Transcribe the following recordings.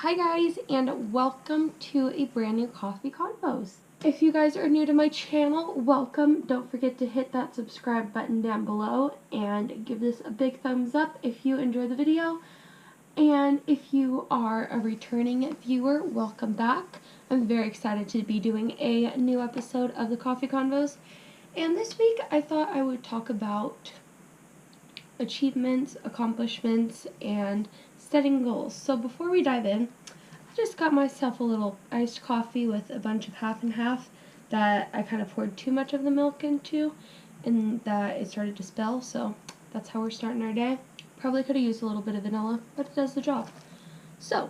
Hi guys, and welcome to a brand new Coffee Convos. If you guys are new to my channel, welcome. Don't forget to hit that subscribe button down below and give this a big thumbs up if you enjoy the video. And if you are a returning viewer, welcome back. I'm very excited to be doing a new episode of the Coffee Convos. And this week I thought I would talk about achievements, accomplishments, and setting goals. So before we dive in, I just got myself a little iced coffee with a bunch of half and half that I kind of poured too much of the milk into and that it started to spill, so that's how we're starting our day. Probably could have used a little bit of vanilla, but it does the job. So,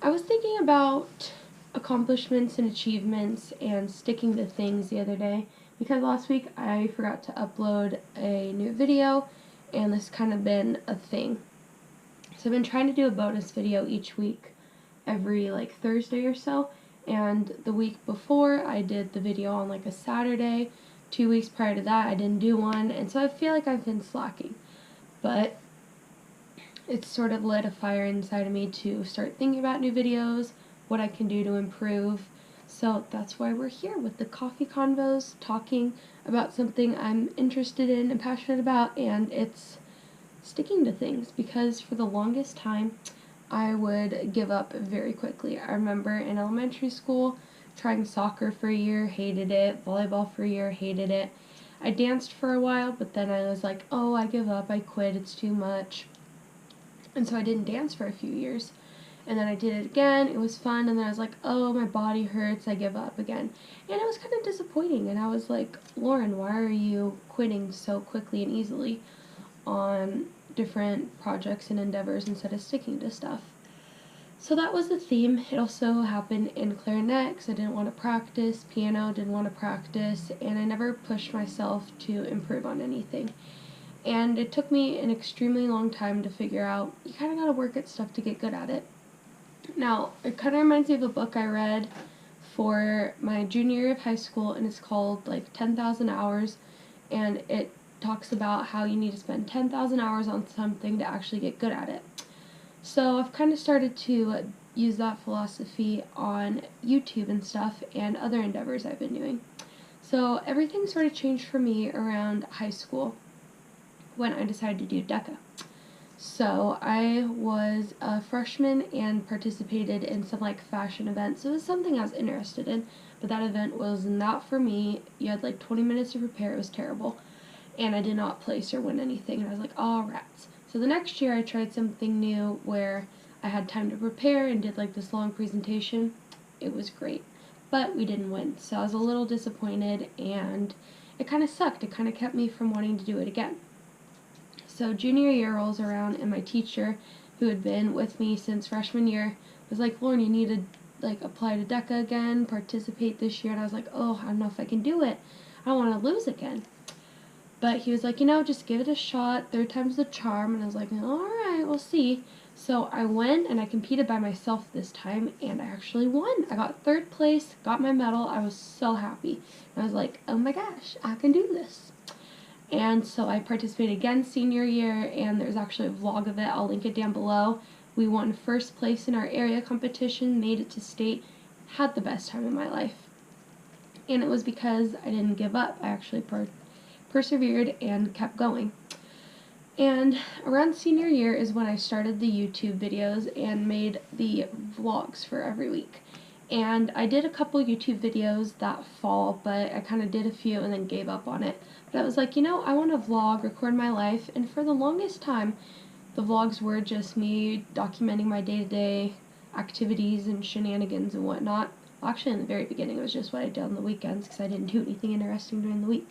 I was thinking about accomplishments and achievements and sticking to things the other day because last week I forgot to upload a new video and this kind of been a thing. So I've been trying to do a bonus video each week, every Thursday or so, and the week before I did the video on a Saturday. 2 weeks prior to that I didn't do one, and so I feel like I've been slacking. But it's sort of lit a fire inside of me to start thinking about new videos, what I can do to improve. So that's why we're here with the Coffee Convos, talking about something I'm interested in and passionate about, and it's sticking to things, because for the longest time I would give up very quickly. I remember in elementary school trying soccer for a year, hated it, volleyball for a year, hated it. I danced for a while, but then I was like, oh, I give up, I quit, it's too much. And so I didn't dance for a few years. And then I did it again, it was fun, and then I was like, oh, my body hurts, I give up again. And it was kind of disappointing, and I was like, Lauren, why are you quitting so quickly and easily on different projects and endeavors instead of sticking to stuff? So that was the theme. It also happened in clarinet because I didn't want to practice, piano, didn't want to practice, and I never pushed myself to improve on anything. And it took me an extremely long time to figure out you kind of got to work at stuff to get good at it. Now, it kind of reminds me of a book I read for my junior year of high school, and it's called 10,000 Hours, and it talks about how you need to spend 10,000 hours on something to actually get good at it. So I've kind of started to use that philosophy on YouTube and stuff and other endeavors I've been doing. So everything sort of changed for me around high school when I decided to do DECA. So I was a freshman and participated in some fashion events. So it was something I was interested in, but that event was not for me. You had 20 minutes to prepare. It was terrible. And I did not place or win anything. And I was like, oh, rats. So the next year I tried something new where I had time to prepare and did this long presentation. It was great, but we didn't win. So I was a little disappointed, and it kind of sucked. It kind of kept me from wanting to do it again. So junior year rolls around, and my teacher, who had been with me since freshman year, was like, Lauren, you need to apply to DECA again, participate this year. And I was like, oh, I don't know if I can do it. I don't want to lose again. But he was like, just give it a shot. Third time's the charm. And I was like, alright, we'll see. So I went and I competed by myself this time, and I actually won. I got third place, got my medal. I was so happy. And I was like, oh my gosh, I can do this. And so I participated again senior year, and there's actually a vlog of it. I'll link it down below. We won first place in our area competition, made it to state, had the best time of my life. And it was because I didn't give up. I actually persevered and kept going. And around senior year is when I started the YouTube videos and made the vlogs for every week. And I did a couple YouTube videos that fall, but I kind of did a few and then gave up on it. But I was like, I want to vlog, record my life, and for the longest time, the vlogs were just me documenting my day-to-day activities and shenanigans and whatnot. Well, actually, in the very beginning, it was just what I did on the weekends because I didn't do anything interesting during the week.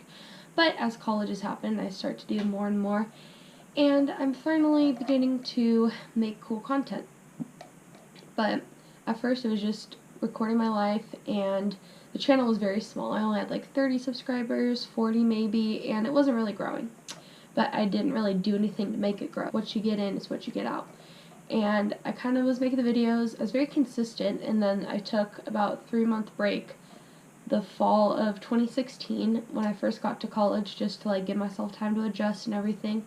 But as colleges happen, I start to do more and more, and I'm finally beginning to make cool content. But at first, it was just recording my life, and the channel was very small. I only had 30 subscribers, 40 maybe, and it wasn't really growing. But I didn't really do anything to make it grow. What you get in is what you get out. And I kind of was making the videos. I was very consistent, and then I took about a 3-month break the fall of 2016 when I first got to college, just to give myself time to adjust and everything.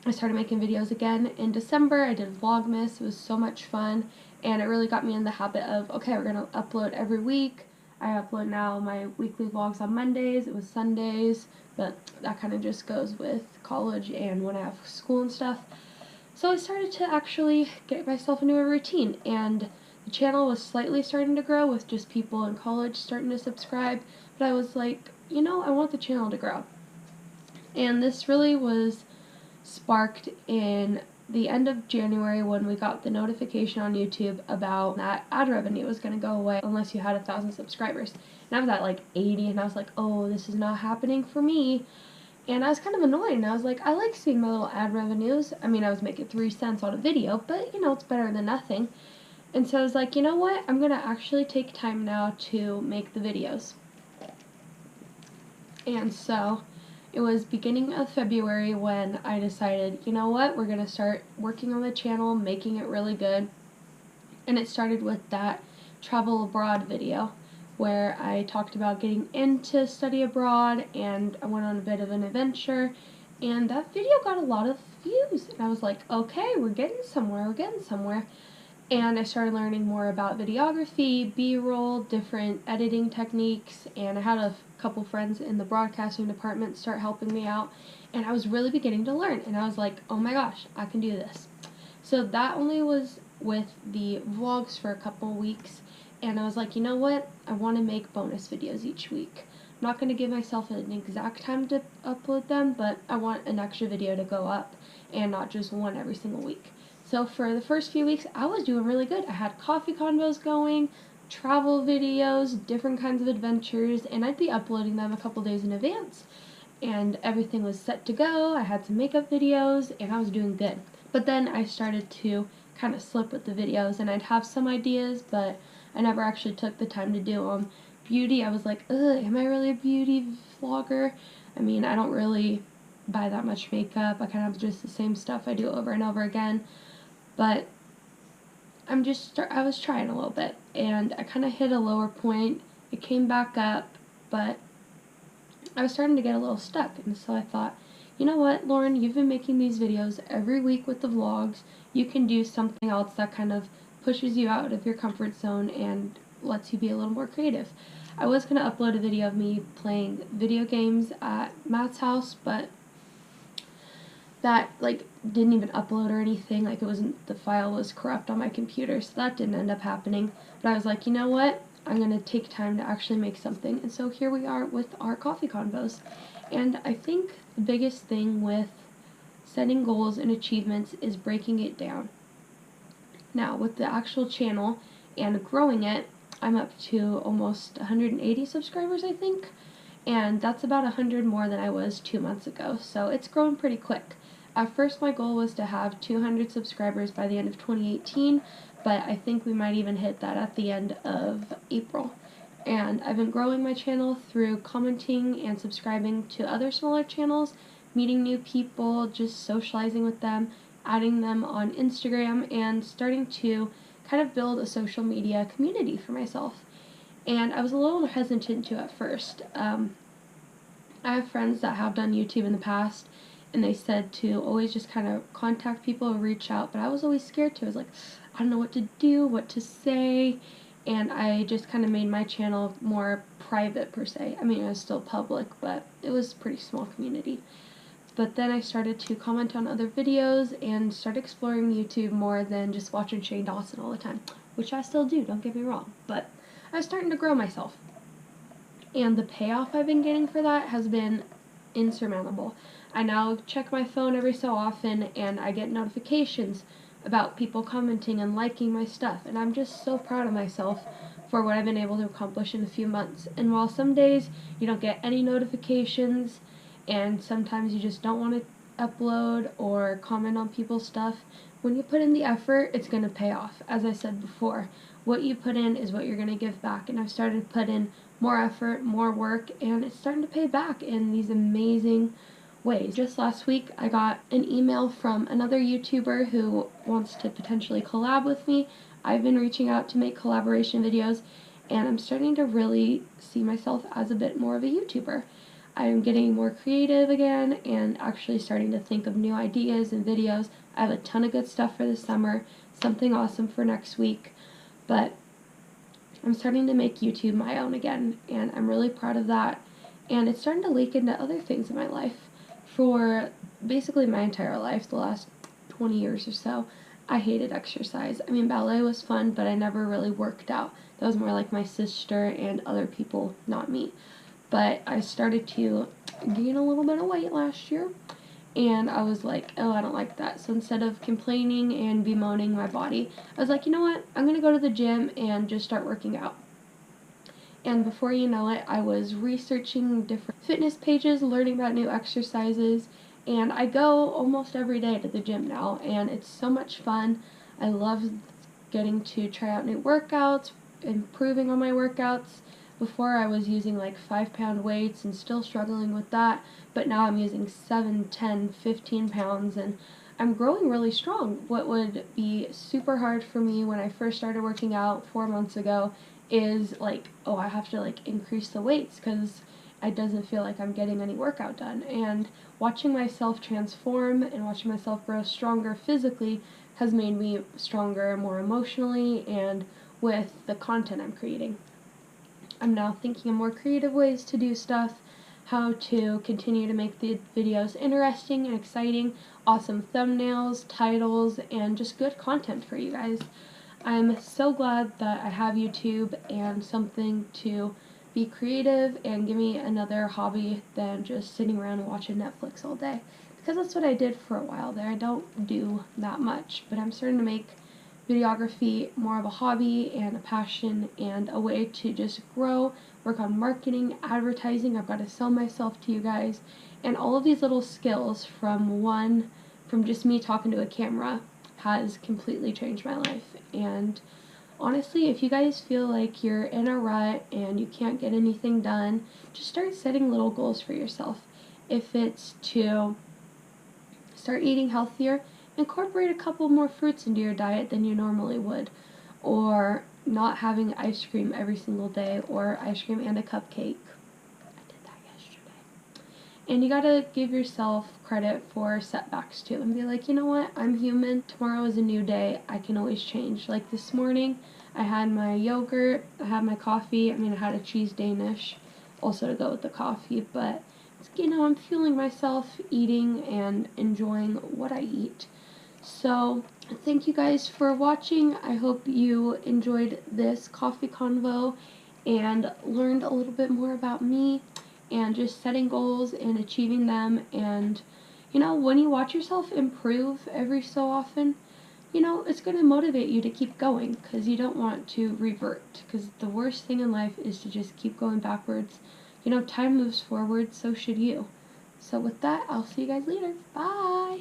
I started making videos again in December. I did Vlogmas. It was so much fun. and it really got me in the habit of, okay, we're going to upload every week. I upload now my weekly vlogs on Mondays. It was Sundays, but that kind of just goes with college and when I have school and stuff. So I started to actually get myself into a routine, and the channel was slightly starting to grow with just people in college starting to subscribe, but I was like, I want the channel to grow. And this really was sparked in the end of January when we got the notification on YouTube about that ad revenue was going to go away unless you had 1,000 subscribers. And I was at like 80, and I was like, oh, this is not happening for me. And I was kind of annoyed, and I was like, I like seeing my little ad revenues. I mean, I was making 3 cents on a video, but it's better than nothing. And so I was like, you know what? I'm going to actually take time now to make the videos. And so it was beginning of February when I decided, you know what, we're going to start working on the channel, making it really good. And it started with that travel abroad video where I talked about getting into study abroad, and I went on a bit of an adventure, and that video got a lot of views. And I was like, okay, we're getting somewhere. And I started learning more about videography, B-roll, different editing techniques, and I had a couple friends in the broadcasting department start helping me out, and I was really beginning to learn, and I was like, oh my gosh, I can do this. So that only was with the vlogs for a couple weeks, and I was like, you know what, I want to make bonus videos each week. I'm not going to give myself an exact time to upload them, but I want an extra video to go up, and not just one every single week. So for the first few weeks, I was doing really good. I had coffee convos going, travel videos, different kinds of adventures, and I'd be uploading them a couple days in advance. And everything was set to go. I had some makeup videos, and I was doing good. But then I started to kind of slip with the videos, and I'd have some ideas, but I never actually took the time to do them. Beauty, I was like, ugh, am I really a beauty vlogger? I mean, I don't really buy that much makeup. I kind of have just the same stuff I do over and over again. But I was trying a little bit, and I kind of hit a lower point. It came back up, but I was starting to get a little stuck, and so I thought, you know what, Lauren, you've been making these videos every week with the vlogs. You can do something else that kind of pushes you out of your comfort zone and lets you be a little more creative. I was going to upload a video of me playing video games at Matt's house, but that didn't even upload or anything. It wasn't, the file was corrupt on my computer, so that didn't end up happening. But I was like, you know what, I'm going to take time to actually make something. And so here we are with our coffee convos. And I think the biggest thing with setting goals and achievements is breaking it down. Now with the actual channel and growing it, I'm up to almost 180 subscribers, I think, and that's about 100 more than I was 2 months ago, so it's growing pretty quick. At first my goal was to have 200 subscribers by the end of 2018, but I think we might even hit that at the end of April. And I've been growing my channel through commenting and subscribing to other smaller channels, meeting new people, just socializing with them, adding them on Instagram, and starting to kind of build a social media community for myself. And I was a little hesitant to at first. I have friends that have done YouTube in the past, and they said to always just kind of contact people or reach out, but I was always scared to. I was like, I don't know what to do, what to say, and I just kind of made my channel more private per se. I mean, it was still public, but it was a pretty small community. But then I started to comment on other videos and start exploring YouTube more than just watching Shane Dawson all the time, which I still do, don't get me wrong, but I was starting to grow myself. And the payoff I've been getting for that has been insurmountable. I now check my phone every so often, and I get notifications about people commenting and liking my stuff, and I'm just so proud of myself for what I've been able to accomplish in a few months. And while some days you don't get any notifications, and sometimes you just don't want to upload or comment on people's stuff, when you put in the effort, it's going to pay off. As I said before, what you put in is what you're going to give back, and I've started to put in more effort, more work, and it's starting to pay back in these amazing ways. Just last week, I got an email from another YouTuber who wants to potentially collab with me. I've been reaching out to make collaboration videos, and I'm starting to really see myself as a bit more of a YouTuber. I'm getting more creative again and actually starting to think of new ideas and videos. I have a ton of good stuff for the summer, something awesome for next week. But I'm starting to make YouTube my own again, and I'm really proud of that. And it's starting to leak into other things in my life. For basically my entire life, the last 20 years or so, I hated exercise. I mean, ballet was fun, but I never really worked out. That was more like my sister and other people, not me. But I started to gain a little bit of weight last year, and I was like, oh, I don't like that. So instead of complaining and bemoaning my body, I was like, you know what? I'm going to go to the gym and just start working out. And before you know it, I was researching different fitness pages, learning about new exercises, and I go almost every day to the gym now, and it's so much fun. I love getting to try out new workouts, improving on my workouts. Before I was using like 5-pound weights and still struggling with that, but now I'm using 7, 10, 15 pounds, and I'm growing really strong. What would be super hard for me when I first started working out 4 months ago is like, oh, I have to like increase the weights because it doesn't feel like I'm getting any workout done. And watching myself transform and watching myself grow stronger physically has made me stronger more emotionally and with the content I'm creating. I'm now thinking of more creative ways to do stuff, how to continue to make the videos interesting and exciting, awesome thumbnails, titles, and just good content for you guys. I'm so glad that I have YouTube and something to be creative and give me another hobby than just sitting around and watching Netflix all day. Because that's what I did for a while there. I don't do that much, but I'm starting to make videography more of a hobby and a passion and a way to just grow, work on marketing, advertising. I've got to sell myself to you guys, and all of these little skills from just me talking to a camera has completely changed my life. And honestly, if you guys feel like you're in a rut and you can't get anything done, just start setting little goals for yourself. If it's to start eating healthier, incorporate a couple more fruits into your diet than you normally would, or not having ice cream every single day, or ice cream and a cupcake. I did that yesterday. And you gotta give yourself credit for setbacks too, and be like, you know what, I'm human, tomorrow is a new day, I can always change. Like this morning, I had my yogurt, I had my coffee, I had a cheese Danish also to go with the coffee, but you know, I'm fueling myself, eating, and enjoying what I eat. So, thank you guys for watching. I hope you enjoyed this coffee convo and learned a little bit more about me and just setting goals and achieving them. And, you know, when you watch yourself improve every so often, you know, it's going to motivate you to keep going because you don't want to revert. Because the worst thing in life is to just keep going backwards. You know, time moves forward, so should you. So with that, I'll see you guys later. Bye!